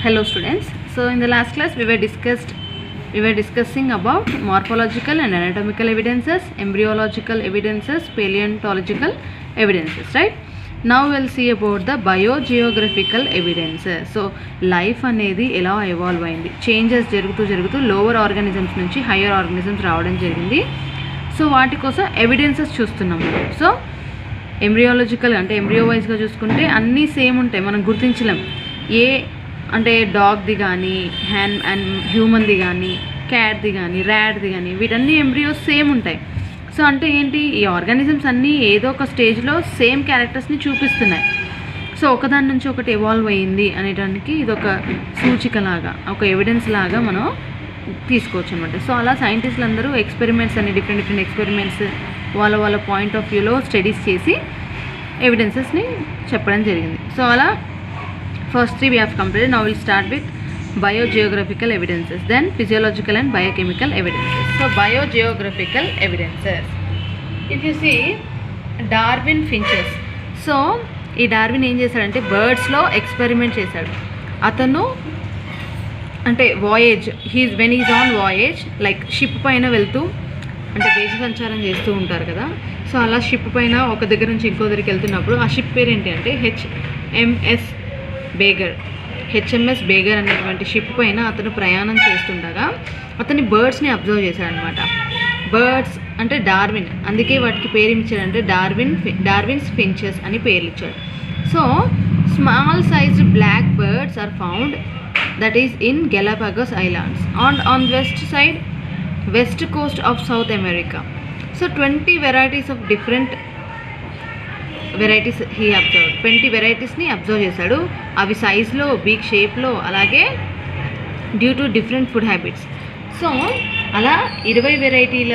Hello students. So in the last class we were discussing about morphological and anatomical evidences, embryological evidences, paleontological evidences, right? Now we'll see about the biogeographical evidences. So life అనేది ఎలా evolve అయింది, changes జరుగుతూ lower organisms నుంచి higher organisms రావడం జరిగింది. So వాటి కోసం evidences చూస్తున్నాం. సో ఎంబ్రియాలజికల్ అంటే ఎంబ్రియో వైజ్గా చూసుకుంటే అన్నీ సేమ్ ఉంటాయి, మనం గుర్తించలేం. ఏ అంటే డాగ్ది కానీ అండ్ హ్యూమన్ది కానీ క్యాట్ది కానీ ర్యాట్ది కానీ వీటన్నీ ఎంబ్రియోస్ సేమ్ ఉంటాయి. సో అంటే ఏంటి, ఈ ఆర్గానిజమ్స్ అన్నీ ఏదో ఒక స్టేజ్లో సేమ్ క్యారెక్టర్స్ని చూపిస్తున్నాయి. సో ఒకదాని నుంచి ఒకటి ఎవాల్వ్ అయ్యింది అనేటానికి ఇది ఒక సూచిక లాగా, ఒక ఎవిడెన్స్ లాగా మనం తీసుకోవచ్చు అనమాట. సో అలా సైంటిస్టులు అందరూ ఎక్స్పెరిమెంట్స్ అని డిఫరెంట్ ఎక్స్పెరిమెంట్స్ వాళ్ళ పాయింట్ ఆఫ్ వ్యూలో స్టడీస్ చేసి ఎవిడెన్సెస్ని చెప్పడం జరిగింది. సో అలా first three we have completed. Now we'll start with biogeographical evidences, then physiological and biochemical evidences. So biogeographical evidences, if you see Darwin finches. So ఈ Darwin ఏం చేశాడంటే బర్డ్స్లో experiment చేశాడు. అతను అంటే voyage when is on voyage, like ship పైన వెళ్తూ అంటే దేశ సంచారం చేస్తూ ఉంటారు కదా. సో అలా షిప్ పైన ఒక దగ్గర నుంచి ఇంకో దగ్గరికి వెళ్తున్నప్పుడు ఆ షిప్ పేరు ఏంటి అంటే హెచ్ఎంఎస్ బేగర్ అనేటువంటి షిప్ పైన అతను ప్రయాణం చేస్తుండగా అతని బర్డ్స్ని అబ్జర్వ్ చేశాడనమాట. బర్డ్స్ అంటే డార్విన్, అందుకే వాటికి పేరు ఇచ్చాడంటే డార్విన్స్ ఫించెస్ అని పేర్లు ఇచ్చాడు. So small sized black birds are found that is in Galapagos islands on west coast of South America. So 20 varieties of different varieties he observe, 20 వెరైటీస్ని అబ్జర్వ్ చేశాడు. అవి సైజ్లో, బీక్ షేప్లో, అలాగే due to different food habits. So అలా 20 వెరైటీల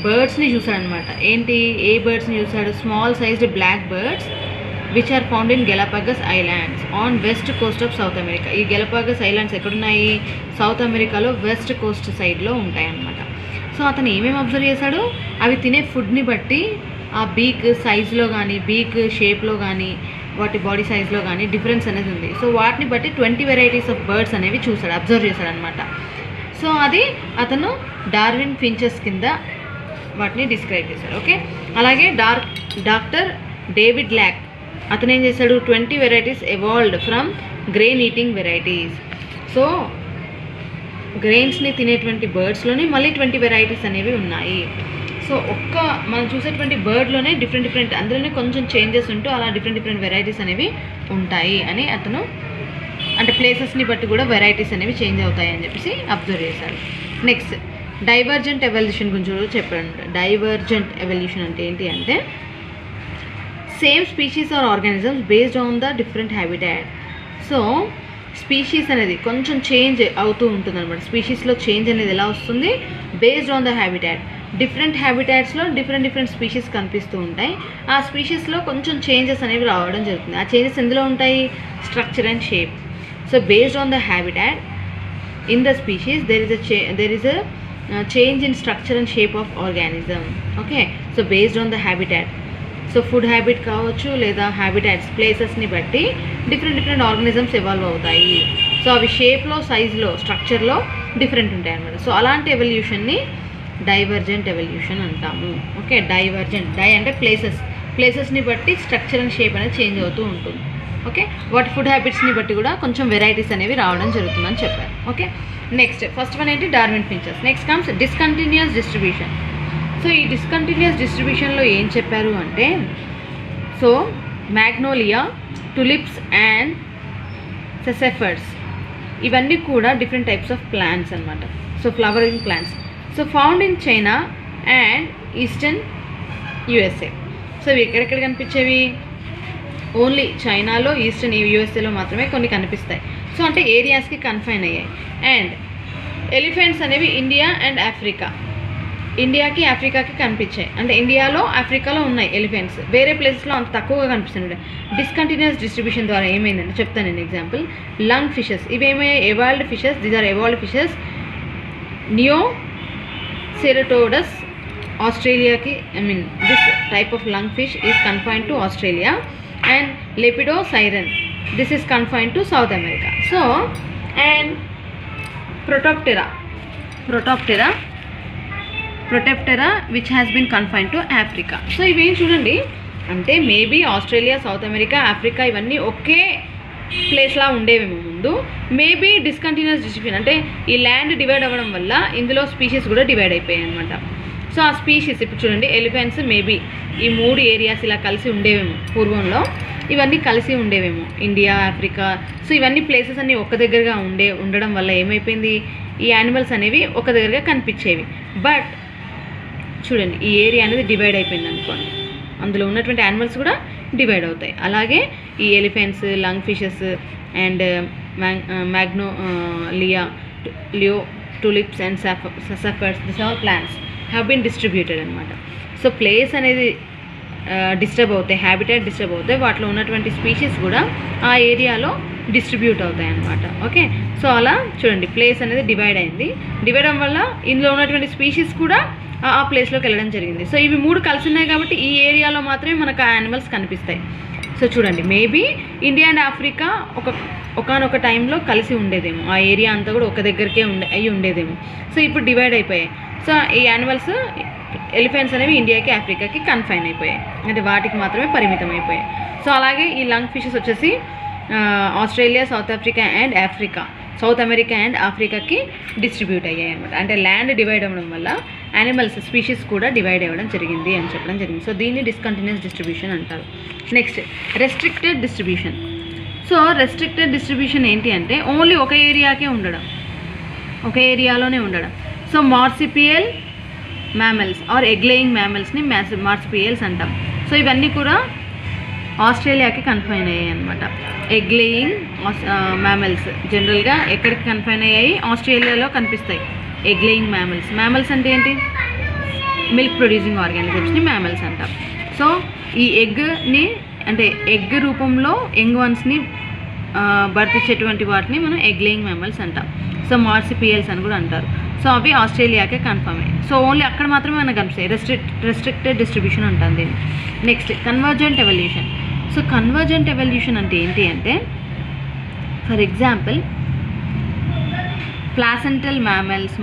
బర్డ్స్ని చూశాడనమాట. ఏంటి, ఏ బర్డ్స్ని చూశాడు? Small sized black birds which are found in Galapagos islands on west coast of South America. ఈ గెలాపాగస్ ఐలాండ్స్ ఎక్కడున్నాయి? సౌత్ అమెరికాలో వెస్ట్ కోస్ట్ సైడ్లో ఉంటాయన్నమాట. సో అతను ఏమేమి అబ్జర్వ్ చేశాడు? అవి తినే ఫుడ్ని బట్టి ఆ బీక్ సైజులో కానీ బీక్ షేప్లో కానీ వాటి బాడీ సైజ్లో కానీ డిఫరెన్స్ అనేది ఉంది. సో వాటిని బట్టి 20 వెరైటీస్ ఆఫ్ బర్డ్స్ అనేవి చూశాడు, అబ్జర్వ్ చేశాడు అనమాట. సో అది అతను డార్విన్ ఫించెస్ కింద వాటిని డిస్క్రైబ్ చేశాడు. ఓకే, అలాగే డాక్టర్ డేవిడ్ ల్యాక్ అతను ఏం చేశాడు? 20 varieties evolved from grain eating varieties. So గ్రెయిన్స్ని తినేటువంటి బర్డ్స్లోనే మళ్ళీ 20 వెరైటీస్ అనేవి ఉన్నాయి. సో మనం చూసేటువంటి బర్డ్లోనే డిఫరెంట్ అందులోనే కొంచెం చేంజెస్ ఉంటూ అలా డిఫరెంట్ వెరైటీస్ అనేవి ఉంటాయి అని అతను అంటే ప్లేసెస్ని బట్టి కూడా వెరైటీస్ అనేవి చేంజ్ అవుతాయి అని చెప్పేసి అబ్జర్వ్ చేశారు. నెక్స్ట్ డైవర్జెంట్ ఎవల్యూషన్ గురించి కూడా చెప్పాడు. డైవర్జెంట్ ఎవల్యూషన్ అంటే ఏంటి అంటే same species or organisms based on the different habitat. So species అనేది కొంచెం చేంజ్ అవుతూ ఉంటుంది అనమాట. స్పీషీస్లో చేంజ్ అనేది ఎలా వస్తుంది? Based on the habitat. Different హ్యాబిటాట్స్లో డిఫరెంట్ స్పీషీస్ కనిపిస్తూ ఉంటాయి. ఆ స్పీషీస్లో కొంచెం చేంజెస్ అనేవి రావడం జరుగుతుంది. ఆ చేంజెస్ ఎందులో ఉంటాయి? Structure and shape. So based on the habitat in the species there is a change in structure and shape of organism. Okay, so based on the habitat. So food habit కావచ్చు లేదా habitats ప్లేసెస్ని బట్టి different organisms evolve అవుతాయి. So అవి షేప్లో, సైజ్లో, స్ట్రక్చర్లో different ఉంటాయి అన్నమాట. So అలాంటి ఎవల్యూషన్ని డైవర్జెంట్ ఎవల్యూషన్ అంటాము. ఓకే, డైవర్జెంట్ అంటే ప్లేసెస్ని బట్టి స్ట్రక్చర్ అండ్ షేప్ అనేది చేంజ్ అవుతూ ఉంటుంది. ఓకే, వాటి ఫుడ్ హ్యాబిట్స్ని బట్టి కూడా కొంచెం వెరైటీస్ అనేవి రావడం జరుగుతుందని చెప్పారు. ఓకే, నెక్స్ట్ ఫస్ట్ వన్ ఏంటి? Darwin finches. Next comes discontinuous distribution. So ఈ డిస్కంటిన్యూస్ డిస్ట్రిబ్యూషన్లో ఏం చెప్పారు అంటే, సో మ్యాగ్నోలియా, టులిప్స్ అండ్ సెసెఫర్స్ ఇవన్నీ కూడా డిఫరెంట్ టైప్స్ ఆఫ్ ప్లాంట్స్ అనమాట. So flowering plants. So found in China and eastern USA. So ఇవి ఎక్కడెక్కడ కనిపించేవి? ఓన్లీ చైనాలో, ఈస్టర్న్ యూఎస్ఏలో మాత్రమే కొన్ని కనిపిస్తాయి. సో అంటే ఏరియాస్కి కన్ఫైన్ అయ్యాయి. అండ్ ఎలిఫెంట్స్ అనేవి ఇండియా అండ్ ఆఫ్రికా, ఇండియాకి ఆఫ్రికాకి కనిపించాయి. అంటే ఇండియాలో ఆఫ్రికాలో ఉన్నాయి ఎలిఫెంట్స్, వేరే ప్లేసెస్లో అంత తక్కువగా కనిపిస్తున్నాయి. డిస్కంటిన్యూస్ డిస్ట్రిబ్యూషన్ ద్వారా ఏమైందంటే చెప్తాను నేను ఎగ్జాంపుల్. లంగ్ ఫిషెస్ ఇవేమయ్యాయి? Evolved fishes. These are evolved fishes. Neoceratodus ఆస్ట్రేలియాకి, this type of lung fish is confined to Australia. And Lepidosiren, this is confined to South America. So and Protoptera which has been confine to Africa. So ఇవేం చూడండి, అంటే maybe Australia, South America, Africa ఇవన్నీ ఒకే ప్లేస్లా ఉండేవేమో ముందు. Maybe discontinuous distribution అంటే ఈ land divide అవ్వడం వల్ల ఇందులో స్పీషీస్ కూడా డివైడ్ అయిపోయాయి అనమాట. సో ఆ స్పీషీస్ ఇప్పుడు చూడండి, ఎలిఫెంట్స్ మేబీ ఈ 3 ఏరియాస్ ఇలా కలిసి ఉండేవేమో పూర్వంలో, ఇవన్నీ కలిసి ఉండేవేమో ఇండియా, ఆఫ్రికా. సో ఇవన్నీ ప్లేసెస్ అన్నీ ఒక దగ్గరగా ఉండడం వల్ల ఏమైపోయింది, ఈ యానిమల్స్ అనేవి ఒక దగ్గరగా కనిపించేవి. బట్ చూడండి, ఈ ఏరియా అనేది డివైడ్ అయిపోయింది అనుకోండి, అందులో ఉన్నటువంటి యానిమల్స్ కూడా డివైడ్ అవుతాయి. అలాగే ఈ elephants, lung fishes and leo tulips and suffers, this all plants have been distributed అనమాట. సో ప్లేస్ అనేది డిస్టర్బ్ అవుతాయి, హ్యాబిటాట్ డిస్టర్బ్ అవుతాయి, వాటిలో ఉన్నటువంటి స్పీషీస్ కూడా ఆ ఏరియాలో డిస్ట్రిబ్యూట్ అవుతాయి అన్నమాట. ఓకే, సో అలా చూడండి ప్లేస్ అనేది డివైడ్ అయింది. డివైడ్ అవ్వడం వల్ల ఇందులో ఉన్నటువంటి స్పీషీస్ కూడా ఆ ప్లేస్లోకి వెళ్ళడం జరిగింది. సో ఇవి 3 కలిసి ఉన్నాయి కాబట్టి ఈ ఏరియాలో మాత్రమే మనకు ఆ యానిమల్స్ కనిపిస్తాయి. సో చూడండి, మేబీ ఇండియా అండ్ ఆఫ్రికా ఒకనొక టైంలో కలిసి ఉండేదేమో, ఆ ఏరియా అంతా కూడా ఒక దగ్గరికే అయ్యి ఉండేదేమో. సో ఇప్పుడు డివైడ్ అయిపోయాయి. సో ఈ యానిమల్స్ ఎలిఫెంట్స్ అనేవి ఇండియాకి, ఆఫ్రికాకి కన్ఫైన్ అయిపోయాయి, అంటే వాటికి మాత్రమే పరిమితం అయిపోయాయి. సో అలాగే ఈ లంగ్ ఫిషెస్ వచ్చేసి ఆస్ట్రేలియా, సౌత్ అమెరికా అండ్ ఆఫ్రికాకి డిస్ట్రిబ్యూట్ అయ్యాయి అనమాట. అంటే ల్యాండ్ డివైడ్ అవ్వడం వల్ల యానిమల్స్ స్పీషీస్ కూడా డివైడ్ అవ్వడం జరిగింది అని చెప్పడం జరిగింది. సో దీన్ని డిస్కంటిన్యూస్ డిస్ట్రిబ్యూషన్ అంటారు. Next restricted distribution. So restricted distribution ఏంటి అంటే ఓన్లీ ఒక ఏరియాకే ఉండడం, ఒక ఏరియాలోనే ఉండడం. So marsupial mammals are egg laying మ్యామల్స్ని మార్సిపియల్స్ అంటాం. సో ఇవన్నీ కూడా ఆస్ట్రేలియాకి కన్ఫైన్ అయ్యాయి అనమాట. ఎగ్ లేయింగ్ మ్యామల్స్ జనరల్గా ఎక్కడికి కన్ఫైన్ అయ్యాయి, ఆస్ట్రేలియాలో కనిపిస్తాయి ఎగ్ లేయింగ్ మ్యామల్స్ అంటే ఏంటి, మిల్క్ ప్రొడ్యూసింగ్ ఆర్గానిజమ్స్ని మ్యామల్స్ అంటాం. సో ఈ ఎగ్ని అంటే ఎగ్ రూపంలో యంగ్ వన్స్ని బర్త్ ఇచ్చేటువంటి వాటిని మనం ఎగ్ లేయింగ్ మ్యామల్స్ అంటాం. సో మార్సిపియల్స్ అని కూడా అంటారు. సో అవి ఆస్ట్రేలియాకే కన్ఫర్మ్ అయ్యాయి. సో ఓన్లీ అక్కడ మాత్రమే మనకు కనిపిస్తాయి. రెస్ట్రిక్టెడ్ డిస్ట్రిబ్యూషన్ అంటాం దీన్ని. Next convergent evolution. So convergent evolution అంటే ఏంటి అంటే, for example placental mammals,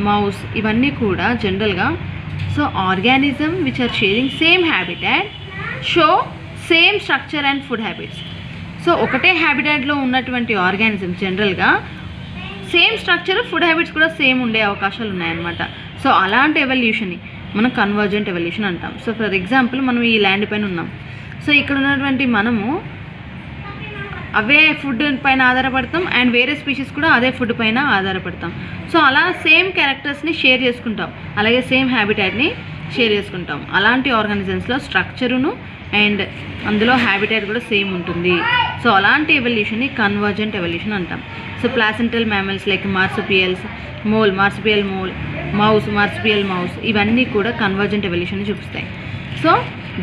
mouse ఇవన్నీ కూడా జనరల్గా so organism which are sharing same habitat show same structure and food habits. So ఒకటే హ్యాబిటాట్లో ఉన్నటువంటి ఆర్గానిజం జనరల్గా సేమ్ స్ట్రక్చర్, ఫుడ్ హ్యాబిట్స్ కూడా సేమ్ ఉండే అవకాశాలు ఉన్నాయన్నమాట. సో అలాంటి ఎవల్యూషన్ని మనం కన్వర్జెంట్ ఎవల్యూషన్ అంటాం. సో ఫర్ ఎగ్జాంపుల్ మనం ఈ ల్యాండ్ పైన ఉన్నాం. సో ఇక్కడ ఉన్నటువంటి మనము అవే ఫుడ్ పైన ఆధారపడతాం అండ్ వేరే స్పీషీస్ కూడా అదే ఫుడ్ పైన ఆధారపడతాం. సో అలా సేమ్ క్యారెక్టర్స్ని షేర్ చేసుకుంటాం, అలాగే సేమ్ హ్యాబిటాట్ని షేర్ చేసుకుంటాం. అలాంటి ఆర్గానిజమ్స్లో స్ట్రక్చరును అండ్ అందులో హ్యాబిటాట్ కూడా సేమ్ ఉంటుంది. సో అలాంటి ఎవల్యూషన్ని కన్వర్జెంట్ ఎవల్యూషన్ అంటాం. So placental mammals like marsupial mouse ఇవన్నీ కూడా కన్వర్జెంట్ ఎవల్యూషన్ని చూపిస్తాయి. So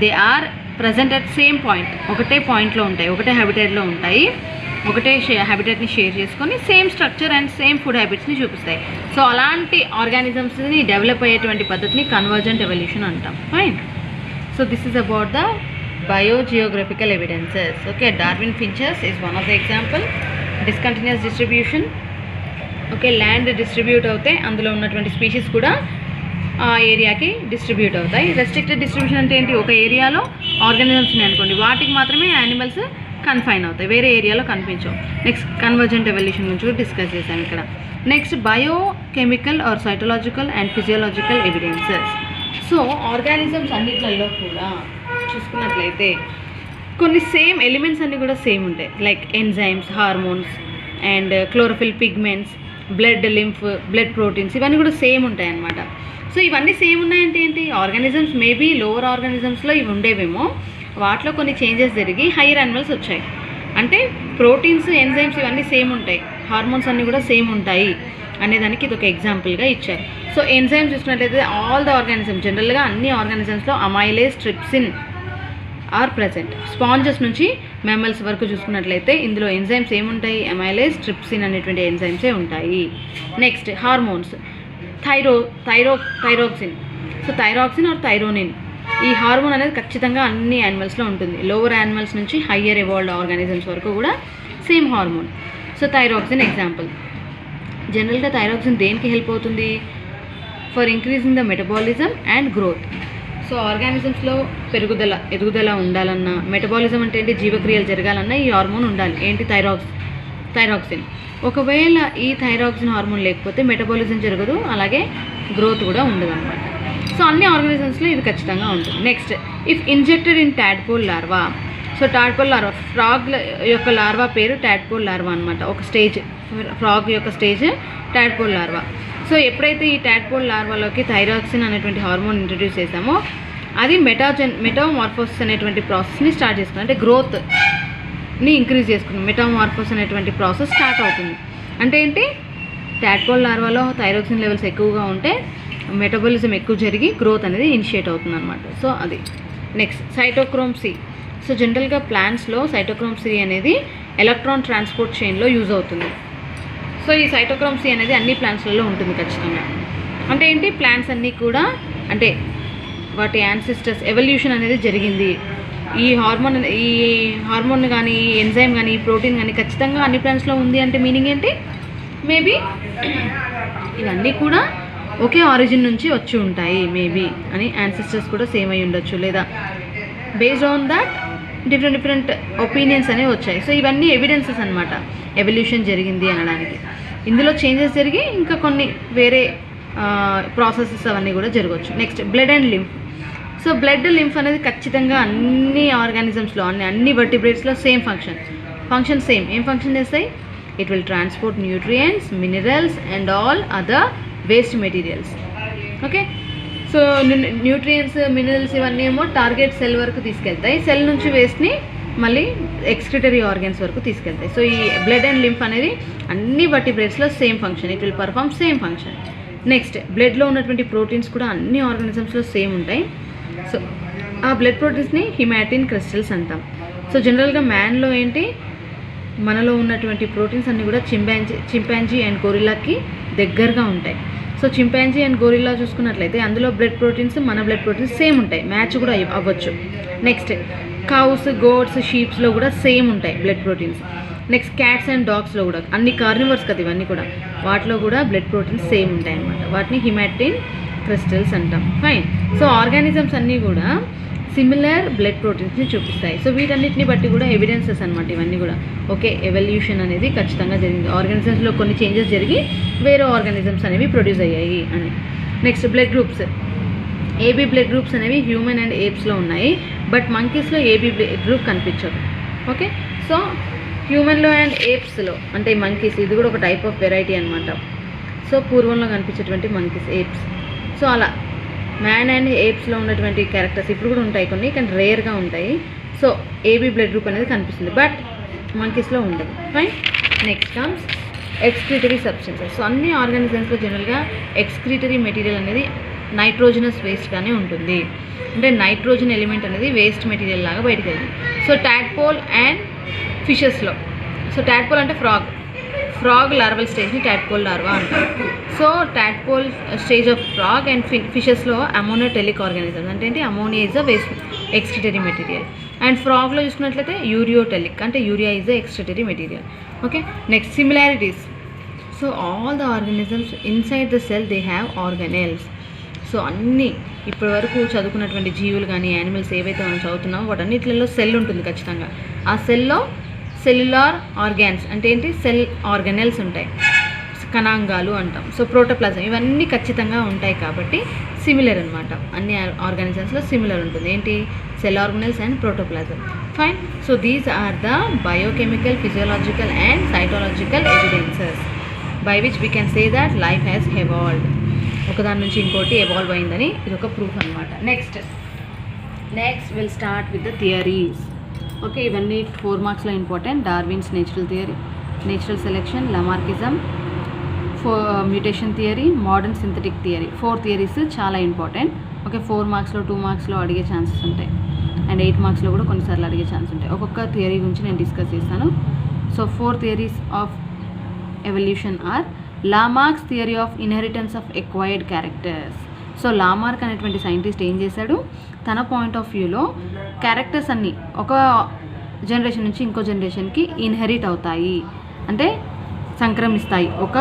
they are present at same point, ఒకటే పాయింట్లో ఉంటాయి, ఒకటే హ్యాబిటాట్లో ఉంటాయి, ఒకటే హ్యాబిటాట్ని షేర్ చేసుకొని same structure and same food హ్యాబిట్స్ని చూపిస్తాయి. సో అలాంటి ఆర్గానిజమ్స్ని డెవలప్ అయ్యేటువంటి పద్ధతిని కన్వర్జెంట్ ఎవల్యూషన్ అంటాం. Fine. So this is about the biogeographical evidences. Okay, Darwin finches is one of the example. Discontinuous distribution. Okay, land distribute అవుతాయి, అందులో ఉన్నటువంటి స్పీషీస్ కూడా ఆ ఏరియాకి డిస్ట్రిబ్యూట్ అవుతాయి. రెస్ట్రిక్టెడ్ డిస్ట్రిబ్యూషన్ అంటే ఏంటి, ఒక ఏరియాలో ఆర్గానిజమ్స్ ఉన్నాయి అనుకోండి, వాటికి మాత్రమే యానిమల్స్ కన్ఫైన్ అవుతాయి, వేరే ఏరియాలో కనిపించవు. నెక్స్ట్ కన్వర్జెంట్ ఎవల్యూషన్ గురించి కూడా డిస్కస్ చేశాం ఇక్కడ. Next biochemical or cytological and physiological evidences. So organisms అన్నిట్లలో కూడా చూసుకున్నట్లయితే కొన్ని సేమ్ ఎలిమెంట్స్ అన్నీ కూడా సేమ్ ఉంటాయి, like enzymes, hormones and chlorophyll pigments, blood proteins ఇవన్నీ కూడా సేమ్ ఉంటాయి అన్నమాట. సో ఇవన్నీ సేమ్ ఉన్నాయంటే ఏంటి, ఆర్గానిజమ్స్ మేబీ లోవర్ ఆర్గానిజమ్స్లో ఇవి ఉండేవేమో, వాటిలో కొన్ని చేంజెస్ జరిగి హైయర్ యానిమల్స్ వచ్చాయి. అంటే ప్రోటీన్స్, ఎంజైమ్స్ ఇవన్నీ సేమ్ ఉంటాయి, హార్మోన్స్ అన్నీ కూడా సేమ్ ఉంటాయి అనేదానికి ఇది ఒక ఎగ్జాంపుల్గా ఇచ్చారు. సో ఎంజైమ్స్ చూసుకున్నట్లయితే ఆల్ ద ఆర్గానిజం జనరల్గా అన్ని ఆర్గానిజమ్స్లో amylase, trypsin are present. Sponges నుంచి మెమల్స్ వరకు చూసుకున్నట్లయితే ఇందులో ఎంజైమ్స్ ఏముంటాయి, అమైలేస్, ట్రిప్సిన్ అనేటువంటి ఎంజైమ్సే ఉంటాయి. Next hormones, thyroxine. So thyroxine or thyronine, ఈ హార్మోన్ అనేది ఖచ్చితంగా అన్ని యానిమల్స్లో ఉంటుంది, లోవర్ యానిమల్స్ నుంచి హయ్యర్ ఎవాల్వ్డ్ ఆర్గానిజమ్స్ వరకు కూడా same hormone. So so thyroxine example. జనరల్గా థైరాక్సిన్ దేనికి హెల్ప్ అవుతుంది? For increasing the metabolism and growth. So ఆర్గానిజమ్స్లో ఎదుగుదల ఉండాలన్నా, మెటబాలిజం అంటే ఏంటి, జీవక్రియలు జరగాలన్నా ఈ హార్మోన్ ఉండాలి. ఏంటి? థైరాక్సిన్. ఒకవేళ ఈ థైరాక్సిన్ హార్మోన్ లేకపోతే మెటబాలిజం జరగదు, అలాగే గ్రోత్ కూడా ఉండదు అనమాట. సో అన్ని ఆర్గానిజమ్స్లో ఇది ఖచ్చితంగా ఉంటుంది. Next, if injected in tadpole larva. So tadpole larva, frog యొక్క లార్వా పేరు టాడ్పోల్ లార్వా అనమాట. ఒక స్టేజ్, ఫ్రాగ్ యొక్క స్టేజ్ టాడ్పోల్ లార్వా. సో ఎప్పుడైతే ఈ టాడ్పోల్ లార్వాలోకి థైరాక్సిన్ అనేటువంటి హార్మోన్ ఇంట్రడ్యూస్ చేసామో అది మెటామార్ఫోసిస్ అనేటువంటి ప్రాసెస్ని స్టార్ట్ చేసుకుంది. అంటే గ్రోత్ని ఇంక్రీజ్ చేసుకుంది. మెటామార్ఫోసిస్ అనేటువంటి ప్రాసెస్ స్టార్ట్ అవుతుంది. అంటే ఏంటి? టాడ్పోల్ లార్వాలో థైరాక్సిన్ లెవెల్స్ ఎక్కువగా ఉంటే మెటబాలిజం ఎక్కువ జరిగి గ్రోత్ అనేది ఇనిషియేట్ అవుతుంది అనమాట. సో అది. Next, cytochrome C. సో జనరల్గా ప్లాంట్స్లో సైటోక్రోమ్ సి అనేది ఎలక్ట్రాన్ ట్రాన్స్పోర్ట్ చైన్లో యూజ్ అవుతుంది. సో ఈ సైటోక్రోమ్ సి అనేది అన్ని ప్లాంట్స్లలో ఉంటుంది ఖచ్చితంగా. అంటే ఏంటి? ప్లాంట్స్ అన్నీ కూడా అంటే వాటి యాన్సిస్టర్స్ ఎవల్యూషన్ అనేది జరిగింది. ఈ హార్మోన్ కానీ, ఈ ఎంజైమ్ కానీ, ఈ ప్రోటీన్ కానీ ఖచ్చితంగా అన్ని ప్లాంట్స్లో ఉంది అంటే మీనింగ్ ఏంటి? మేబీ ఇవన్నీ కూడా ఒకే ఆరిజిన్ నుంచి వచ్చి ఉంటాయి మేబీ అని. యాన్సిస్టర్స్ కూడా సేమ్ అయి ఉండొచ్చు, లేదా based on that different opinions అనేవి వచ్చాయి. సో ఇవన్నీ ఎవిడెన్సెస్ అనమాట ఎవల్యూషన్ జరిగింది అనడానికి. ఇందులో చేంజెస్ జరిగి ఇంకా కొన్ని వేరే ప్రాసెసెస్ అవన్నీ కూడా జరగవచ్చు. Next, blood and lymph. So blood lymph అనేది ఖచ్చితంగా అన్ని ఆర్గానిజమ్స్లో, అన్ని వర్టిబ్రేట్స్లో సేమ్ ఫంక్షన్ సేమ్. ఏం ఫంక్షన్ చేస్తాయి? It will transport nutrients, minerals and all other waste materials. Okay. So nutrients, minerals ఇవన్నీ ఏమో టార్గెట్ సెల్ వరకు తీసుకెళ్తాయి. సెల్ నుంచి వేస్ట్ని మళ్ళీ ఎక్స్క్రిటరీ ఆర్గన్స్ వరకు తీసుకెళ్తాయి. సో ఈ బ్లడ్ అండ్ లింఫ్ అనేది అన్ని వర్టిబ్రేట్స్లో same function. It will perform same function. Next, బ్లడ్లో ఉన్నటువంటి ప్రోటీన్స్ కూడా అన్ని ఆర్గానిజమ్స్లో సేమ్ ఉంటాయి. సో ఆ బ్లడ్ ప్రోటీన్స్ని హిమాటిన్ క్రిస్టల్స్ అంటాం. సో జనరల్గా మ్యాన్లో ఏంటి, మనలో ఉన్నటువంటి ప్రోటీన్స్ అన్నీ కూడా చింపాంజీ అండ్ గొరిల్లాకి దగ్గరగా ఉంటాయి. సో చింపాంజీ అండ్ గొరిల్లా చూసుకున్నట్లయితే అందులో బ్లడ్ ప్రోటీన్స్, మన బ్లడ్ ప్రోటీన్స్ సేమ్ ఉంటాయి, మ్యాచ్ కూడా అవ్వచ్చు. నెక్స్ట్, కౌస్, గోడ్స్, షీప్స్లో కూడా సేమ్ ఉంటాయి blood proteins. Next, cats and డాగ్స్లో కూడా, అన్ని కార్నివర్స్ కదా ఇవన్నీ కూడా, వాటిలో కూడా బ్లడ్ ప్రోటీన్స్ సేమ్ ఉంటాయి అన్నమాట. వాటిని హిమాటిన్ క్రిస్టల్స్ అంటాం. ఫైన్. సో ఆర్గానిజమ్స్ అన్నీ కూడా సిమిలర్ బ్లడ్ ప్రోటీన్స్ని చూపిస్తాయి. సో వీటన్నిటిని బట్టి కూడా ఎవిడెన్సెస్ అనమాట ఇవన్నీ కూడా. ఓకే, ఎవల్యూషన్ అనేది ఖచ్చితంగా జరిగింది, ఆర్గానిజమ్స్లో కొన్ని చేంజెస్ జరిగి వేరే ఆర్గానిజమ్స్ అనేవి ప్రొడ్యూస్ అయ్యాయి అని. Next, blood groups. AB blood groups అనేవి హ్యూమన్ అండ్ ఏప్స్లో ఉన్నాయి, బట్ మంకీస్లో ఏబీ బ్లడ్ గ్రూప్ కనిపించదు. ఓకే. సో హ్యూమన్లో అండ్ ఏప్స్లో, అంటే మంకీస్ ఇది కూడా ఒక టైప్ ఆఫ్ వెరైటీ అనమాట. సో పూర్వంలో కనిపించేటువంటి మంకీస్, ఏప్స్. సో అలా మ్యాన్ అండ్ ఏప్స్లో ఉన్నటువంటి క్యారెక్టర్స్ ఇప్పుడు కూడా ఉంటాయి కొన్ని, కానీ రేర్గా ఉంటాయి. సో ఏబీ బ్లడ్ గ్రూప్ అనేది కనిపిస్తుంది, బట్ మంకీస్లో ఉండదు. Fine. Next comes excretory substances. So అన్ని ఆర్గానిజమ్స్లో జనరల్గా ఎక్స్క్రీటరీ మెటీరియల్ అనేది నైట్రోజనస్ వేస్ట్గానే ఉంటుంది. అంటే నైట్రోజన్ ఎలిమెంట్ అనేది వేస్ట్ మెటీరియల్ లాగా బయటకు వెళ్తుంది. సో టాడ్పోల్ అండ్ ఫిషెస్లో, సో టాడ్పోల్ అంటే ఫ్రాగ్ లార్వల్ స్టేజ్ని టాడ్పోల్ లార్వా అంటారు. So tadpole stage of frog and ఫిషెస్లో అమోనోటెలిక్ ఆర్గానిజమ్స్. అంటే ఏంటి? Ammonia is a waste excretory material. And ఫ్రాగ్లో చూసుకున్నట్లయితే యూరియోటెలిక్, అంటే urea is a excretory material. Okay. Next, similarities. So all the organisms inside the cell they have organelles. So అన్నీ ఇప్పటి వరకు చదువుకున్నటువంటి జీవులు కానీ, యానిమల్స్ ఏవైతే మనం చదువుతున్నామో వాటన్నిటిలో సెల్ ఉంటుంది ఖచ్చితంగా. ఆ సెల్లో సెల్యులార్ ఆర్గాన్స్ అంటే ఏంటి? సెల్ ఆర్గానెల్స్ ఉంటాయి, కణాంగాలు అంటాం. సో ప్రోటోప్లాజం ఇవన్నీ ఖచ్చితంగా ఉంటాయి కాబట్టి సిమిలర్ అనమాట. అన్ని ఆర్గానిజమ్స్లో సిమిలర్ ఉంటుంది. ఏంటి? Cell organelles and protoplasm. Fine. So these are the biochemical, physiological and cytological evidences by which we can say that life has evolved. ఒకదాని నుంచి ఇంకోటి ఎవాల్వ్ అయిందని ఇది ఒక ప్రూఫ్ అనమాట. Next will start with the theories. Okay, ఇవన్నీ 4 మార్క్స్లో important. Darwin's natural theory, natural selection, Lamarckism, mutation theory, modern synthetic theory. 4 theories చాలా ఇంపార్టెంట్. ఓకే, 4 మార్క్స్లో 2 మార్క్స్లో అడిగే ఛాన్సెస్ ఉంటాయి, అండ్ 8 మార్క్స్లో కూడా కొన్నిసార్లు అడిగే ఛాన్స్ ఉంటాయి. ఒక్కొక్క థియరీ గురించి నేను డిస్కస్ చేస్తాను. So 4 theories of evolution or Lamarck's theory of inheritance of acquired characters. So Lamarck అనేటువంటి సైంటిస్ట్ ఏం చేశాడు, తన పాయింట్ ఆఫ్ వ్యూలో క్యారెక్టర్స్ అన్నీ ఒక జనరేషన్ నుంచి ఇంకో జనరేషన్కి ఇన్హెరిట్ అవుతాయి. అంటే సంక్రమిస్తాయి. ఒక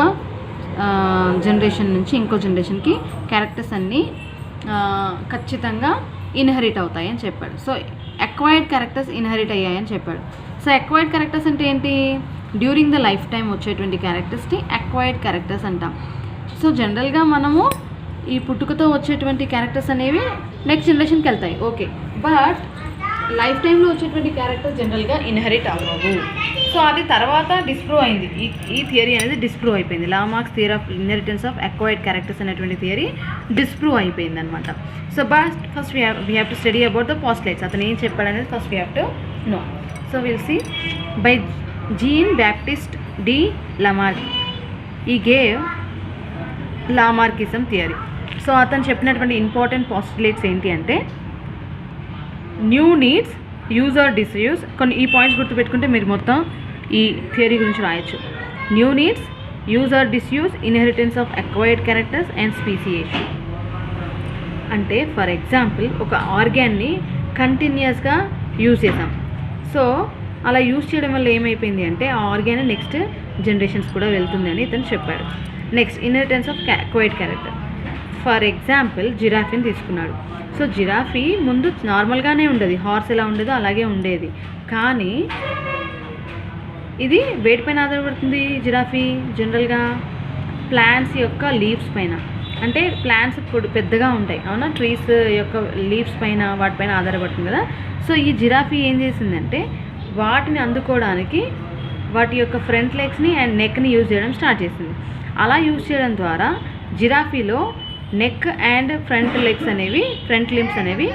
జనరేషన్ నుంచి ఇంకో జనరేషన్కి క్యారెక్టర్స్ అన్నీ ఖచ్చితంగా ఇన్హెరిట్ అవుతాయి అని చెప్పాడు. సో అక్వైర్డ్ క్యారెక్టర్స్ ఇన్హెరిట్ అయ్యాయని చెప్పాడు. సో అక్వైర్డ్ క్యారెక్టర్స్ అంటే ఏంటి? డ్యూరింగ్ ద లైఫ్ టైం వచ్చేటువంటి క్యారెక్టర్స్ని అక్వైర్డ్ క్యారెక్టర్స్ అంటాం. సో జనరల్గా మనము ఈ పుట్టుకతో వచ్చేటువంటి క్యారెక్టర్స్ అనేవి నెక్స్ట్ జనరేషన్కి వెళ్తాయి, ఓకే. బట్ లైఫ్ టైంలో వచ్చేటువంటి క్యారెక్టర్స్ జనరల్గా ఇన్హెరిట్ అవ్వవు. సో అది తర్వాత డిస్ప్రూవ్ అయింది. ఈ థియరీ అనేది డిస్ప్రూవ్ అయిపోయింది. Lamarck's theory of inheritance of acquired characters అనేటువంటి థియరీ డిస్ప్రూవ్ అయిపోయింది అనమాట. So first we have to study about the postulates. అతను ఏం చెప్పాడనేది first we have to know. So will see by Jean Baptiste de Lamarck he gave Lamarckism theory. So అతను చెప్పినటువంటి important postulates ఏంటి అంటే new needs, use or disuse. కొన్ని ఈ points గుర్తుపెట్టుకుంటే మీరు మొత్తం ఈ థియరీ గురించి రాయొచ్చు. New needs, use or disuse, inheritance of acquired characters and speciation. అంటే ఫర్ ఎగ్జాంపుల్ ఒక ఆర్గాన్ని కంటిన్యూస్గా యూజ్ చేసాం. సో అలా యూజ్ చేయడం వల్ల ఏమైపోయింది అంటే ఆ ఆర్గాన్ నెక్స్ట్ జనరేషన్స్ కూడా వెళ్తుంది అని ఇతను చెప్పాడు. Next inheritance of acquired character. For example జిరాఫీని తీసుకున్నాడు. సో జిరాఫీ ముందు నార్మల్గానే ఉండేది, హార్స్ ఎలా ఉండేదో అలాగే ఉండేది. కానీ ఇది వేటిపైన ఆధారపడుతుంది? జిరాఫీ జనరల్గా ప్లాంట్స్ యొక్క లీవ్స్ పైన. అంటే ప్లాంట్స్ ఇప్పుడు పెద్దగా ఉంటాయి, అవునా, ట్రీస్ యొక్క లీవ్స్ పైన వాటిపైన ఆధారపడుతుంది కదా. సో ఈ జిరాఫీ ఏం చేసిందంటే వాటిని అందుకోవడానికి వాటి యొక్క ఫ్రంట్ లెగ్స్ని అండ్ నెక్ని యూజ్ చేయడం స్టార్ట్ చేసింది. అలా యూజ్ చేయడం ద్వారా జిరాఫీలో నెక్ అండ్ ఫ్రంట్ లెగ్స్ అనేవి, ఫ్రంట్ లింబ్స్ అనేవి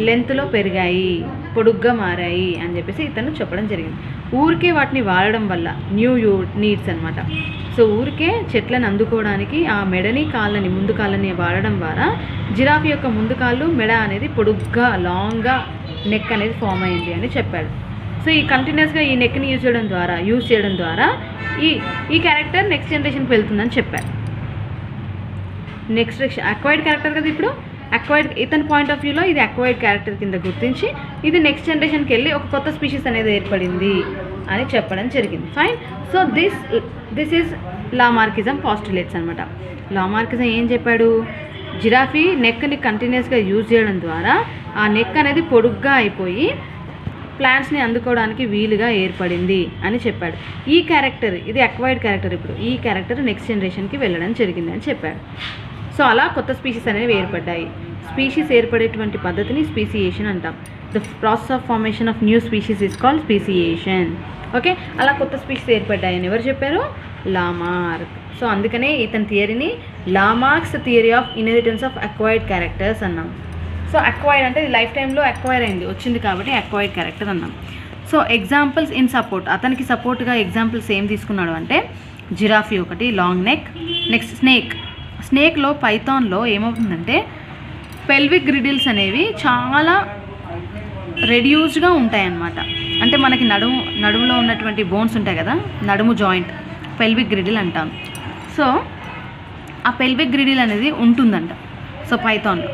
లెంత్లో పెరిగాయి, పొడుగ్గా మారాయి అని చెప్పేసి ఇతను చెప్పడం జరిగింది. ఊరికే వాటిని వాడడం వల్ల న్యూ నీడ్స్ అనమాట. సో ఊరికే చెట్లను అందుకోవడానికి ఆ మెడని కాళ్ళని ముందు కాళ్ళని వాడడం ద్వారా జిరాఫీ యొక్క ముందు కాళ్ళు మెడ అనేది పొడుగ్గా లాంగ్గా నెక్ అనేది ఫామ్ అయింది అని చెప్పాడు. సో ఈ కంటిన్యూస్గా ఈ నెక్ని యూజ్ చేయడం ద్వారా ఈ క్యారెక్టర్ నెక్స్ట్ జనరేషన్కి వెళ్తుందని చెప్పారు. నెక్స్ట్ అక్వైర్డ్ క్యారెక్టర్ కదా. ఇప్పుడు అక్వైర్డ్ ఇతని పాయింట్ ఆఫ్ వ్యూలో ఇది అక్వైర్డ్ క్యారెక్టర్ కింద గుర్తించి ఇది నెక్స్ట్ జనరేషన్కి వెళ్ళి ఒక కొత్త స్పీషీస్ అనేది ఏర్పడింది అని చెప్పడం జరిగింది. Fine. So this is Lamarckism postulates అనమాట. లామార్కిజం ఏం చెప్పాడు? జిరాఫీ నెక్ని కంటిన్యూస్గా యూజ్ చేయడం ద్వారా ఆ నెక్ అనేది పొడుగ్గా అయిపోయి ప్లాంట్స్ని అందుకోవడానికి వీలుగా ఏర్పడింది అని చెప్పాడు. ఈ క్యారెక్టర్ ఇది అక్వైర్డ్ క్యారెక్టర్. ఇప్పుడు ఈ క్యారెక్టర్ నెక్స్ట్ జనరేషన్కి వెళ్ళడం జరిగింది అని చెప్పాడు. సో అలా కొత్త స్పీషీస్ అనేవి ఏర్పడ్డాయి. స్పీషీస్ ఏర్పడేటువంటి పద్ధతిని స్పీసియేషన్ అంటాం. The process of formation of new species is called speciation. Okay, అలా కొత్త స్పీషీస్ ఏర్పడ్డాయని ఎవరు చెప్పారు? లామార్క్. సో అందుకనే ఇతని థియరీని Lamarck's theory of inheritance of acquired characters అన్నాం. సో అక్వైర్డ్ అంటే లైఫ్ టైంలో అక్వైర్ అయింది, వచ్చింది కాబట్టి అక్వైర్డ్ క్యారెక్టర్ అన్నాం. So examples in support. అతనికి సపోర్ట్గా ఎగ్జాంపుల్స్ ఏం తీసుకున్నాడు అంటే జిరాఫీ ఒకటి, లాంగ్ నెక్. నెక్స్ట్ స్నేక్లో పైథాన్లో ఏమవుతుందంటే పెల్విక్ గ్రిడిల్స్ అనేవి చాలా రెడ్యూస్డ్గా ఉంటాయన్నమాట. అంటే మనకి నడుములో ఉన్నటువంటి బోన్స్ ఉంటాయి కదా, నడుము జాయింట్ పెల్విక్ గ్రిడిల్ అంటాం. సో ఆ పెల్విక్ గ్రిడిల్ అనేది ఉంటుందంట సో పైథాన్లో.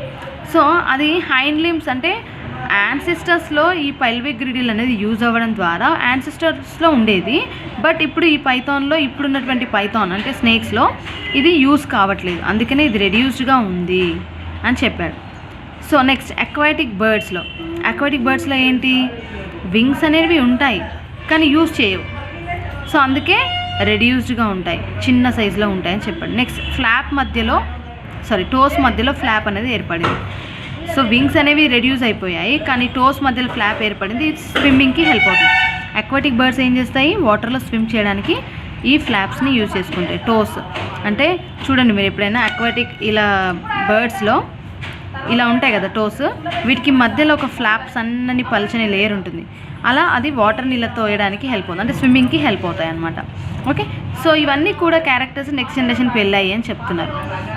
సో అది హైండ్ లింబ్స్ అంటే యాన్సిస్టర్స్లో ఈ పెల్విక్ గ్రిడిల్ అనేది యూజ్ అవ్వడం ద్వారా యాన్సిస్టర్స్లో ఉండేది. బట్ ఇప్పుడు ఈ పైథాన్లో ఇప్పుడున్నటువంటి పైథాన్ అంటే స్నేక్స్లో ఇది యూజ్ కావట్లేదు, అందుకనే ఇది రెడ్యూస్డ్గా ఉంది అని చెప్పాడు. సో నెక్స్ట్ అక్వాటిక్ బర్డ్స్లో ఏంటి? వింగ్స్ అనేవి ఉంటాయి కానీ యూజ్ చేయవు. సో అందుకే రెడ్యూస్డ్గా ఉంటాయి, చిన్న సైజులో ఉంటాయని చెప్పాడు. నెక్స్ట్ టోస్ మధ్యలో ఫ్లాప్ అనేది ఏర్పడింది. సో వింగ్స్ అనేవి రెడ్యూస్ అయిపోయాయి కానీ టోస్ మధ్యలో ఫ్లాప్ ఏర్పడింది. ఇది స్విమ్మింగ్కి హెల్ప్ అవుతుంది. అక్వాటిక్ బర్డ్స్ ఏం చేస్తాయి? వాటర్లో స్విమ్ చేయడానికి ఈ ఫ్లాప్స్ని యూజ్ చేసుకుంటాయి. టోస్ అంటే చూడండి మీరు ఎప్పుడైనా అక్వాటిక్ ఇలా బర్డ్స్లో ఇలా ఉంటాయి కదా టోస్, వీటికి మధ్యలో ఒక ఫ్లాప్ సన్నని పల్చని లేయర్ ఉంటుంది. అలా అది వాటర్ నీళ్ళతో వేయడానికి హెల్ప్ అవుతుంది, అంటే స్విమ్మింగ్కి హెల్ప్ అవుతాయి అన్నమాట. ఓకే, సో ఇవన్నీ కూడా క్యారెక్టర్స్ నెక్స్ట్ జనరేషన్కి వెళ్ళాయి అని చెప్తున్నారు.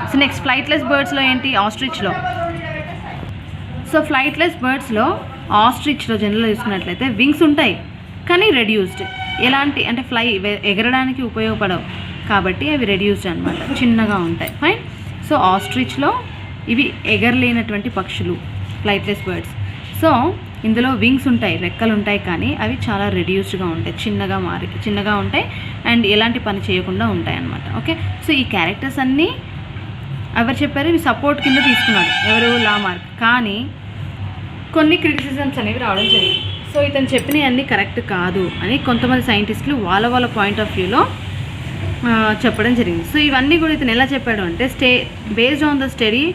సో నెక్స్ట్ ఫ్లైట్లెస్ బర్డ్స్లో ఏంటి? ఆస్ట్రిచ్లో. సో ఫ్లైట్లెస్ బర్డ్స్లో ఆస్ట్రిచ్లో జనరల్గా చూసుకున్నట్లయితే వింగ్స్ ఉంటాయి కానీ రెడ్యూస్డ్. ఎలాంటి అంటే ఎగరడానికి ఉపయోగపడవు కాబట్టి అవి రెడ్యూస్డ్ అనమాట, చిన్నగా ఉంటాయి. ఫైన్. సో ఆస్ట్రిచ్లో ఇవి ఎగరలేనటువంటి పక్షులు ఫ్లైట్లెస్ బర్డ్స్. సో ఇందులో వింగ్స్ ఉంటాయి, రెక్కలు ఉంటాయి, కానీ అవి చాలా రెడ్యూస్డ్గా ఉంటాయి, చిన్నగా ఉంటాయి అండ్ ఎలాంటి పని చేయకుండా ఉంటాయి అన్నమాట. ఓకే, సో ఈ క్యారెక్టర్స్ అన్నీ ఎవరు చెప్పారు, ఇవి సపోర్ట్ కింద తీసుకున్నాడు ఎవరు, లామార్క్. కానీ కొన్ని క్రిటిసిజమ్స్ అనేవి రావడం జరిగింది. సో ఇతను చెప్పినవి అన్నీ కరెక్ట్ కాదు అని కొంతమంది సైంటిస్టులు వాళ్ళ పాయింట్ ఆఫ్ వ్యూలో చెప్పడం జరిగింది. సో ఇవన్నీ కూడా ఇతను ఎలా చెప్పాడు అంటే based on the study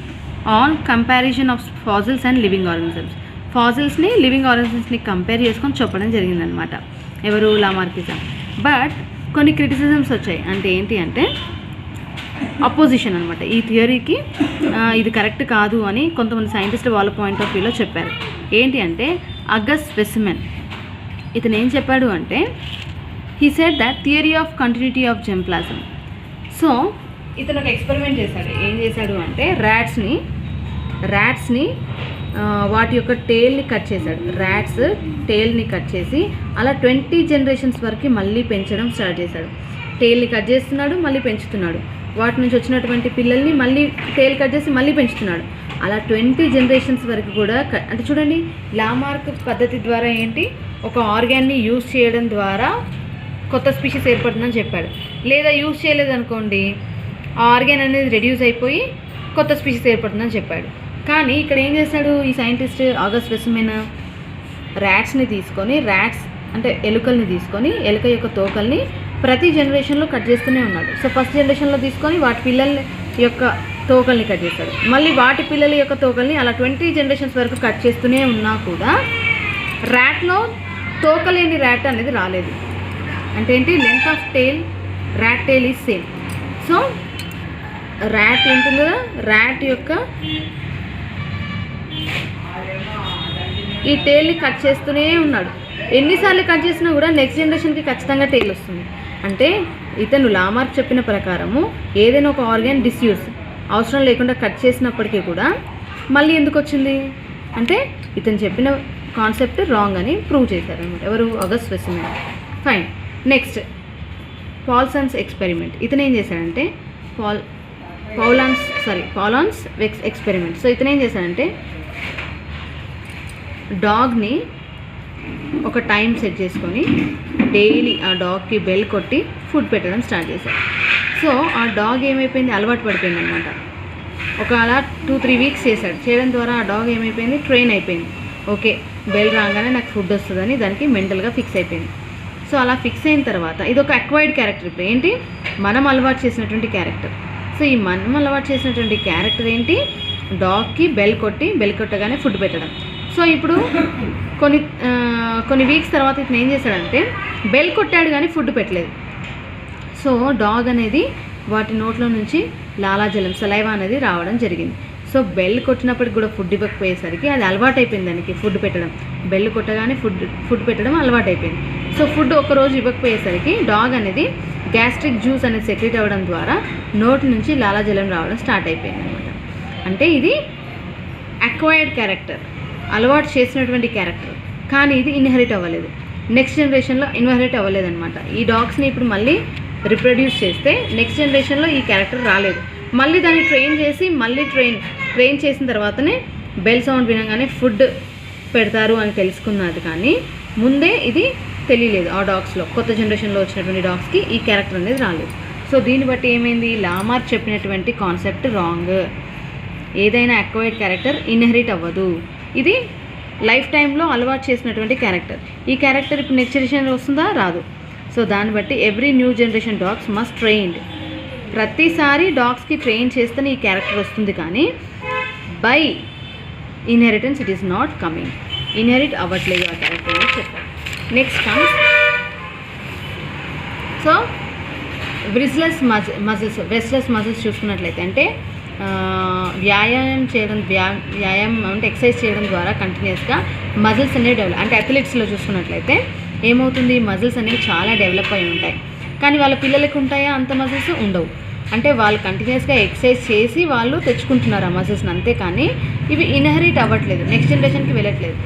on comparison of fossils and living organisms, ఫాజిల్స్ని లివింగ్ ఆర్గానిజమ్స్ని కంపేర్ చేసుకొని చెప్పడం జరిగిందనమాట ఎవరు, లామార్కిజం. బట్ కొన్ని క్రిటిసిజమ్స్ వచ్చాయి. అంటే ఏంటి అంటే అపోజిషన్ అనమాట, ఈ థియరీకి ఇది కరెక్ట్ కాదు అని కొంతమంది సైంటిస్టులు వాళ్ళ పాయింట్ ఆఫ్ వ్యూలో చెప్పారు. ఏంటి అంటే అగస్ స్పెసిమెన్ ఇతను ఏం చెప్పాడు అంటే he said that theory of continuity of germplasm. So ఇతను ఒక ఎక్స్పెరిమెంట్ చేశాడు. ఏం చేశాడు అంటే ర్యాట్స్ని వాటి యొక్క టేల్ని కట్ చేశాడు. ర్యాట్స్ టేల్ని కట్ చేసి అలా 20 జనరేషన్స్ వరకు మళ్ళీ పెంచడం స్టార్ట్ చేశాడు. టేల్ని కట్ చేస్తున్నాడు, మళ్ళీ పెంచుతున్నాడు. వాటి నుంచి వచ్చినటువంటి పిల్లల్ని మళ్ళీ టేల్ కట్ చేసి మళ్ళీ పెంచుతున్నాడు. అలా 20 జనరేషన్స్ వరకు కూడా అంటే చూడండి, లామార్క్ పద్ధతి ద్వారా ఏంటి, ఒక ఆర్గాన్ని యూజ్ చేయడం ద్వారా కొత్త స్పీషీస్ ఏర్పడుతుందని చెప్పాడు. లేదా యూజ్ చేయలేదనుకోండి, ఆ ఆర్గాన్ అనేది రెడ్యూస్ అయిపోయి కొత్త స్పీషీస్ ఏర్పడుతుందని చెప్పాడు. కానీ ఇక్కడ ఏం చేశాడు ఈ సైంటిస్ట్ అగస్ స్పెసిమెన్, ర్యాట్స్ని తీసుకొని అంటే ఎలుకల్ని తీసుకొని ఎలుక యొక్క తోకల్ని ప్రతి జనరేషన్లో కట్ చేస్తూనే ఉన్నాడు. సో ఫస్ట్ జనరేషన్లో తీసుకొని వాటి పిల్లల యొక్క తోకల్ని కట్ చేశాడు, మళ్ళీ వాటి పిల్లల యొక్క తోకల్ని అలా 20 జనరేషన్స్ వరకు కట్ చేస్తూనే ఉన్నా కూడా ర్యాట్లో తోకలేని ర్యాట్ అనేది రాలేదు. అంటే ఏంటి, length of tail, rat tail is same. So rat ఉంటుంది కదా, ర్యాట్ యొక్క ఈ టేల్ని కట్ చేస్తూనే ఉన్నాడు. ఎన్నిసార్లు కట్ చేసినా కూడా నెక్స్ట్ జనరేషన్కి ఖచ్చితంగా టేల్ వస్తుంది. అంటే ఇతను లామార్క్ చెప్పిన ప్రకారము ఏదైనా ఒక ఆర్గాన్ డిస్యూజ్ అవసరం లేకుండా కట్ చేసినప్పటికీ కూడా మళ్ళీ ఎందుకు వచ్చింది అంటే ఇతను చెప్పిన కాన్సెప్ట్ రాంగ్ అని ప్రూవ్ చేశారు అనమాట ఎవరు, అగస్ స్పెసిమెన్. ఫైన్. Next Paulson's experiment. ఇతను ఏం చేశాడంటే పాలాన్స్ ఎక్స్పెరిమెంట్. సో ఇతను ఏం చేశాడంటే డాగ్ని ఒక టైం సెట్ చేసుకొని డైలీ ఆ డాగ్కి బెల్ కొట్టి ఫుడ్ పెట్టడం స్టార్ట్ చేశాడు. సో ఆ డాగ్ ఏమైపోయింది, అలవాటు పడిపోయింది అనమాట. ఒక అలా 2-3 వీక్స్ చేశాడు. చేయడం ద్వారా ఆ డాగ్ ఏమైపోయింది, ట్రైన్ అయిపోయింది. ఓకే, బెల్ రాగానే నాకు ఫుడ్ వస్తుందని దానికి మెంటల్గా ఫిక్స్ అయిపోయింది. సో అలా ఫిక్స్ అయిన తర్వాత ఇది ఒక అక్వైర్డ్ క్యారెక్టర్. ఇప్పుడు ఏంటి, మనం అలవాటు చేసినటువంటి క్యారెక్టర్. సో ఈ మనం అలవాటు చేసినటువంటి క్యారెక్టర్ ఏంటి, డాగ్కి బెల్ కొట్టగానే ఫుడ్ పెట్టడం. సో ఇప్పుడు కొన్ని వీక్స్ తర్వాత ఇతను ఏం చేశాడంటే బెల్ కొట్టాడు కానీ ఫుడ్ పెట్టలేదు. సో డాగ్ అనేది వాటి నోట్లో నుంచి లాలాజలం, సలైవా అనేది రావడం జరిగింది. సో బెల్ కొట్టినప్పటికి కూడా ఫుడ్ ఇవ్వకపోయేసరికి అది అలవాటు అయిపోయింది దానికి ఫుడ్ పెట్టడం. బెల్ కొట్టగానే ఫుడ్ పెట్టడం అలవాటు అయిపోయింది. సో ఫుడ్ ఒకరోజు ఇవ్వకపోయేసరికి డాగ్ అనేది గ్యాస్ట్రిక్ జ్యూస్ అనేది సెక్రెట్ అవ్వడం ద్వారా నోటి నుంచి లాలాజలం రావడం స్టార్ట్ అయిపోయింది అనమాట. అంటే ఇది అక్వైర్డ్ క్యారెక్టర్, అలవాటు చేసినటువంటి క్యారెక్టర్. కానీ ఇది ఇన్హెరిట్ అవ్వలేదు, నెక్స్ట్ జనరేషన్లో ఇన్హెరిట్ అవ్వలేదు అనమాట. ఈ డాగ్స్ని ఇప్పుడు మళ్ళీ రిప్రొడ్యూస్ చేస్తే నెక్స్ట్ జనరేషన్లో ఈ క్యారెక్టర్ రాలేదు. మళ్ళీ దాన్ని ట్రైన్ చేసి మళ్ళీ ట్రైన్ చేసిన తర్వాతనే బెల్ సౌండ్ వినగానే ఫుడ్ పెడతారు అని తెలుసుకున్నది. కానీ ముందే ఇది తెలియలేదు ఆ డాగ్స్లో, కొత్త జనరేషన్లో వచ్చినటువంటి డాగ్స్కి ఈ క్యారెక్టర్ అనేది రాలేదు. సో దీన్ని బట్టి ఏమైంది, లామార్క్ చెప్పినటువంటి కాన్సెప్ట్ రాంగ్. ఏదైనా అక్వైర్డ్ క్యారెక్టర్ ఇన్హెరిట్ అవ్వదు. ఇది లైఫ్ టైంలో అలవాటు చేసినటువంటి క్యారెక్టర్. ఈ క్యారెక్టర్ ఇప్పుడు నెక్స్ట్ జనరేషన్ వస్తుందా, రాదు. సో దాన్ని బట్టి every new generation dogs must trained. ప్రతిసారి డాగ్స్కి ట్రైన్ చేస్తేనే ఈ క్యారెక్టర్ వస్తుంది, కానీ by inheritance it is not coming. Inherit అవ్వట్లేదు ఆ క్యారెక్టర్ అని చెప్పారు. నెక్స్ట్ కమ్స్ సో వెస్ట్లెస్ మజిల్స్ చూసుకున్నట్లయితే అంటే వ్యాయామం అంటే ఎక్సర్సైజ్ చేయడం ద్వారా కంటిన్యూస్గా మజిల్స్ అనేవి డెవలప్. అంటే అథ్లెట్స్లో చూసుకున్నట్లయితే ఏమవుతుంది, మజిల్స్ అనేవి చాలా డెవలప్ అయి ఉంటాయి. కానీ వాళ్ళ పిల్లలకి ఉంటాయా అంత మజిల్స్ ఉండవు. అంటే వాళ్ళు కంటిన్యూస్గా ఎక్సర్సైజ్ చేసి వాళ్ళు తెచ్చుకుంటున్నారు ఆ మజిల్స్ని, అంతే. కానీ ఇవి ఇన్హెరిట్ అవ్వట్లేదు, నెక్స్ట్ జనరేషన్కి వెళ్ళట్లేదు.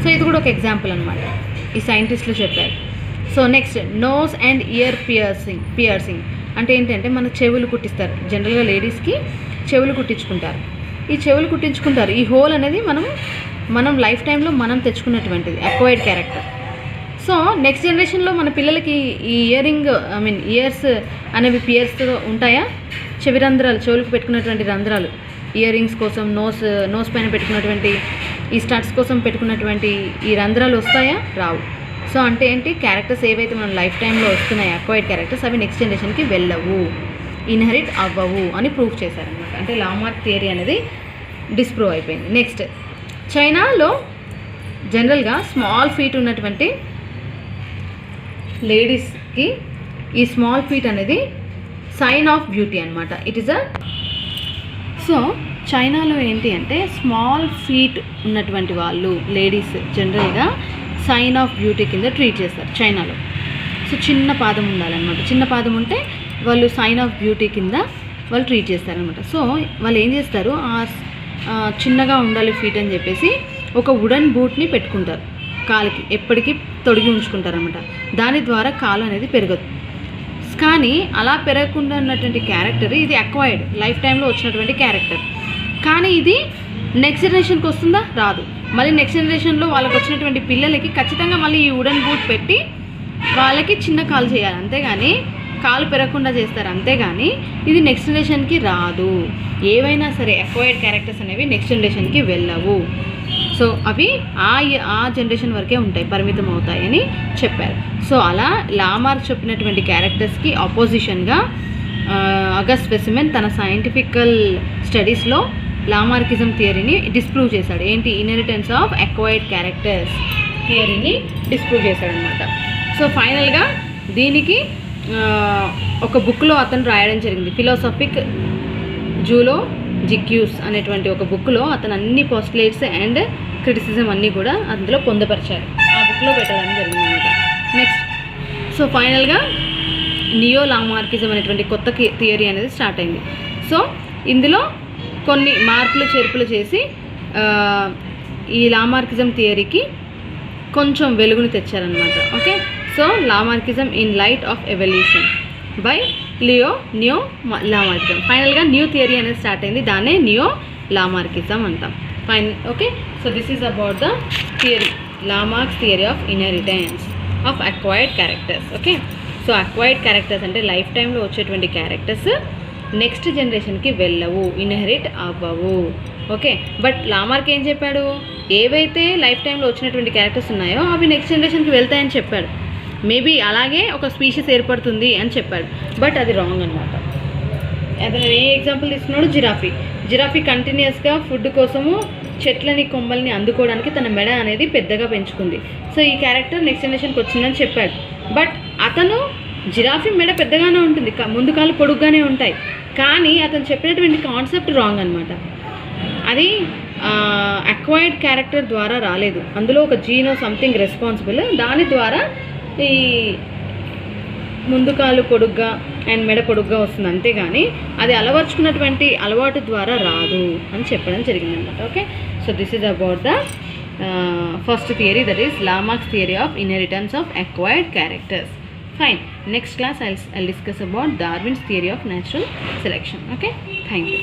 సో ఇది కూడా ఒక ఎగ్జాంపుల్ అనమాట, ఈ సైంటిస్టులు చెప్పారు. So next nose and ear piercing అంటే ఏంటంటే మన చెవులు కుట్టిస్తారు. జనరల్గా లేడీస్కి చెవులు కుట్టించుకుంటారు. ఈ చెవులు కుట్టించుకుంటారు, ఈ హోల్ అనేది మనం మనం లైఫ్ టైంలో మనం తెచ్చుకున్నటువంటిది అక్వైర్డ్ క్యారెక్టర్. సో నెక్స్ట్ జనరేషన్లో మన పిల్లలకి ఈ ఇయర్స్ అనేవి పియర్స్తో ఉంటాయా? చెవి రంధ్రాలు, చెవులకు పెట్టుకున్నటువంటి రంధ్రాలు, ఇయర్ రింగ్స్ కోసం నోస్ పైన పెట్టుకున్నటువంటి ఈ స్టడ్స్ కోసం పెట్టుకున్నటువంటి ఈ రంధ్రాలు వస్తాయా? రావు. సో అంటే ఏంటి, క్యారెక్టర్స్ ఏవైతే మన లైఫ్ టైంలో వస్తున్నాయి అక్వైర్డ్ క్యారెక్టర్స్, అవి నెక్స్ట్ జనరేషన్కి వెళ్ళవు, ఇన్హెరిట్ అవ్వవు అని ప్రూవ్ చేశారనమాట. అంటే లామార్క్ థియరీ అనేది డిస్ప్రూవ్ అయిపోయింది. నెక్స్ట్, చైనాలో జనరల్గా స్మాల్ ఫీట్ ఉన్నటువంటి లేడీస్కి ఈ స్మాల్ ఫీట్ అనేది సైన్ ఆఫ్ బ్యూటీ అనమాట. ఇట్ ఈస్ సో చైనాలో ఏంటి అంటే స్మాల్ ఫీట్ ఉన్నటువంటి వాళ్ళు లేడీస్ జనరల్గా సైన్ ఆఫ్ బ్యూటీ కింద ట్రీట్ చేస్తారు చైనాలో. సో చిన్న పాదం ఉండాలన్నమాట. చిన్న పాదం ఉంటే వాళ్ళు సైన్ ఆఫ్ బ్యూటీ కింద వాళ్ళు ట్రీట్ చేస్తారనమాట. సో వాళ్ళు ఏం చేస్తారు, చిన్నగా ఉండాలి ఫీట్ అని చెప్పేసి ఒక వుడెన్ బూట్ని పెట్టుకుంటారు కాలుకి, ఎప్పటికీ తొడిగి ఉంచుకుంటారనమాట. దాని ద్వారా కాలు అనేది పెరగదు. కానీ అలా పెరగకుండా ఉన్నటువంటి క్యారెక్టర్ ఇది అక్వైర్డ్ లైఫ్ టైంలో వచ్చినటువంటి క్యారెక్టర్. కానీ ఇది నెక్స్ట్ జనరేషన్కి వస్తుందా? రాదు. మళ్ళీ నెక్స్ట్ జనరేషన్లో వాళ్ళకి వచ్చినటువంటి పిల్లలకి ఖచ్చితంగా మళ్ళీ ఈ వుడెన్ బూట్ పెట్టి వాళ్ళకి చిన్న కాలు చేయాలి, అంతేగాని కాలు పెరగకుండా చేస్తారు, అంతేగాని ఇది నెక్స్ట్ జనరేషన్కి రాదు. ఏవైనా సరే అక్వైర్డ్ క్యారెక్టర్స్ అనేవి నెక్స్ట్ జనరేషన్కి వెళ్ళవు. సో అవి ఆ జనరేషన్ వరకే ఉంటాయి, పరిమితం అవుతాయి అని చెప్పారు. సో అలా లామార్క్ చెప్పినటువంటి క్యారెక్టర్స్కి ఆపోజిషన్గా అగస్ట్ స్పెసిమెన్ తన సైంటిఫికల్ స్టడీస్లో లామార్కిజం థియరీని డిస్ప్రూవ్ చేశాడు. ఏంటి, ఇన్హెరిటెన్స్ ఆఫ్ అక్వైర్డ్ క్యారెక్టర్స్ థియరీని డిస్ప్రూవ్ చేశాడనమాట. సో ఫైనల్గా దీనికి ఒక బుక్లో అతను రాయడం జరిగింది. ఫిలాసఫిక్ జూలోజిక్యూస్ అనేటువంటి ఒక బుక్లో అతను అన్ని పోస్టులేట్స్ అండ్ క్రిటిసిజం అన్నీ కూడా అందులో పొందపరిచారు. ఆ బుక్లో పెట్టడం జరిగింది అనమాట. నెక్స్ట్, సో ఫైనల్గా నియో లామార్కిజం అనేటువంటి కొత్త థియరీ అనేది స్టార్ట్ అయింది. సో ఇందులో కొన్ని మార్పులు చేర్పులు చేసి ఈ లామార్కిజం థియరీకి కొంచెం వెలుగుని తెచ్చారనమాట. Okay, so Lamarckism in light of evolution by neo Lamarckism. ఫైనల్గా న్యూ థియరీ అనేది స్టార్ట్ అయింది, దాన్నే నియో లామార్కిజం అంటాం. Fine. Okay, so this is about the theory, Lamarck's theory of inheritance of acquired characters. Okay, so acquired characters అంటే life టైంలో వచ్చేటువంటి characters next జనరేషన్కి వెళ్ళవు, ఇన్హెరిట్ అవ్వవు. ఓకే, బట్ లామార్క్ ఏం చెప్పాడు, ఏవైతే లైఫ్ టైంలో వచ్చినటువంటి క్యారెక్టర్స్ ఉన్నాయో అవి నెక్స్ట్ జనరేషన్కి వెళ్తాయని చెప్పాడు. మేబీ అలాగే ఒక స్పీషీస్ ఏర్పడుతుంది అని చెప్పాడు, బట్ అది రాంగ్ అనమాట. అతను ఏ ఎగ్జాంపుల్ తీసుకున్నాడు, జిరాఫీ కంటిన్యూస్గా ఫుడ్ కోసము చెట్లని కొమ్మల్ని అందుకోవడానికి తన మెడ అనేది పెద్దగా పెంచుకుంది. సో ఈ క్యారెక్టర్ నెక్స్ట్ జనరేషన్కి వచ్చిందని చెప్పాడు, బట్ అతను జిరాఫీ మెడ పెద్దగానే ఉంటుంది, ముందు కాళ్ళు పొడుగ్గానే ఉంటాయి, కానీ అతను చెప్పినటువంటి కాన్సెప్ట్ రాంగ్ అనమాట. అది అక్వైర్డ్ క్యారెక్టర్ ద్వారా రాలేదు, అందులో ఒక జీన్ సంథింగ్ రెస్పాన్సిబుల్, దాని ద్వారా ఈ ముందు కాళ్ళు పొడుగ్గా అండ్ మెడ పొడుగ్గా వస్తుంది, అంతేగాని అది అలవర్చుకున్నటువంటి అలవాటు ద్వారా రాదు అని చెప్పడం జరిగిందనమాట. Okay, so this is about the first theory, that is Lamarck's theory of inheritance of acquired characters. Fine. Next class I'll discuss about Darwin's theory of natural selection. Okay. Thank you.